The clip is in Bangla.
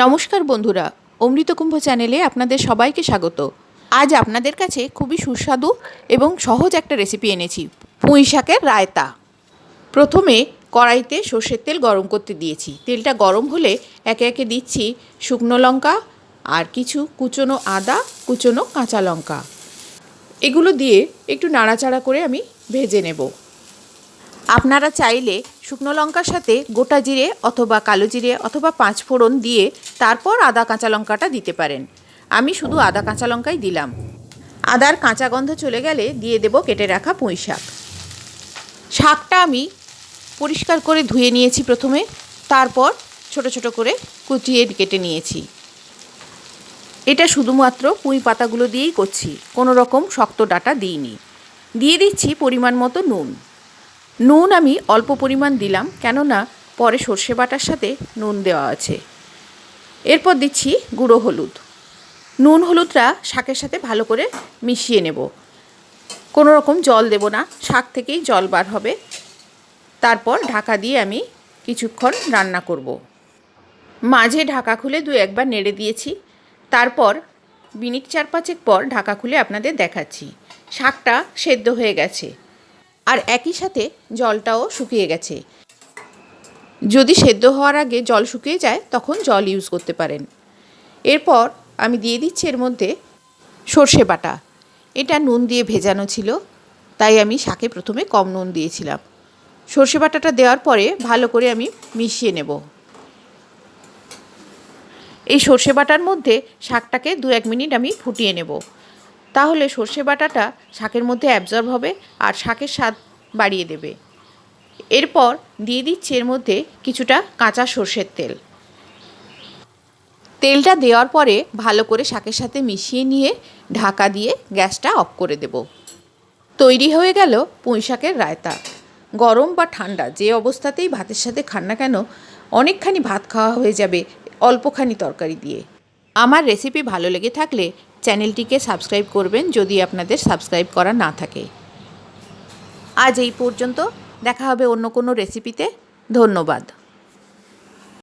নমস্কার বন্ধুরা, অমৃত কুম্ভ চ্যানেলে আপনাদের সবাইকে স্বাগত। আজ আপনাদের কাছে খুবই সুস্বাদু এবং সহজ একটা রেসিপি এনেছি, পুঁইশাকের রায়তা। প্রথমে কড়াইতে সর্ষের তেল গরম করতে দিয়েছি। তেলটা গরম হলে একে একে দিচ্ছি শুকনো লঙ্কা আর কিছু কুচনো আদা, কুচনো কাঁচা লঙ্কা। এগুলো দিয়ে একটু নাড়াচাড়া করে আমি ভেজে নেব। আপনারা চাইলে শুকনো লঙ্কার সাথে গোটা জিরে অথবা কালো জিরে অথবা পাঁচফোড়ন দিয়ে তারপর আদা কাঁচা লঙ্কাটা দিতে পারেন। আমি শুধু আদা কাঁচা লঙ্কাই দিলাম। আদার কাঁচা গন্ধ চলে গেলে দিয়ে দেব কেটে রাখা পুঁই শাক। শাকটা আমি পরিষ্কার করে ধুয়ে নিয়েছি প্রথমে, তারপর ছোট ছোট করে কুচিয়ে কেটে নিয়েছি। এটা শুধুমাত্র পুঁই পাতাগুলো দিয়েই করছি, কোনো রকম শক্ত ডাঁটা দিইনি। দিয়ে দিচ্ছি পরিমাণ মতো নুন। নুন আমি অল্প পরিমাণ দিলাম, কেননা পরে সর্ষে বাটার সাথে নুন দেওয়া আছে। এরপর দিচ্ছি গুঁড়ো হলুদ। নুন হলুদটা শাকের সাথে ভালো করে মিশিয়ে নেব। কোনো রকম জল দেব না, শাক থেকেই জল বার হবে। তারপর ঢাকা দিয়ে আমি কিছুক্ষণ রান্না করব। মাঝে ঢাকা খুলে দু একবার নেড়ে দিয়েছি। তারপর মিনিট 4-5 পর ঢাকা খুলে আপনাদের দেখাচ্ছি। শাকটা সেদ্ধ হয়ে গেছে আর একই সাথে জলটাও শুকিয়ে গেছে। যদি সেদ্ধ হওয়ার আগে জল শুকিয়ে যায় তখন জল ইউজ করতে পারেন। এরপর আমি দিয়ে দিচ্ছি এর মধ্যে সর্ষে বাটা। এটা নুন দিয়ে ভেজানো ছিল, তাই আমি শাকে প্রথমে কম নুন দিয়েছিলাম। সর্ষে বাটাটা দেওয়ার পরে ভালো করে আমি মিশিয়ে নেব। এই সর্ষে বাটার মধ্যে শাকটাকে 2-1 মিনিট আমি ফুটিয়ে নেব। তাহলে সর্ষে বাটাটা শাকের মধ্যে অ্যাবজর্ব হবে আর শাকের স্বাদ বাড়িয়ে দেবে। এরপর দিয়ে দিচ্ছি এর মধ্যে কিছুটা কাঁচা সর্ষের তেল। তেলটা দেওয়ার পরে ভালো করে শাকের সাথে মিশিয়ে নিয়ে ঢাকা দিয়ে গ্যাসটা অফ করে দেব। তৈরি হয়ে গেল পুঁইশাকের রায়তা। গরম বা ঠান্ডা যে অবস্থাতেই ভাতের সাথে খান না কেন, অনেকখানি ভাত খাওয়া হয়ে যাবে অল্পখানি তরকারি দিয়ে। আমার রেসিপি ভালো লেগে থাকলে চ্যানেলটিকে সাবস্ক্রাইব করবেন যদি আপনাদের সাবস্ক্রাইব করা না থাকে। আজ এই পর্যন্ত, দেখা হবে অন্য কোনো রেসিপিতে। ধন্যবাদ।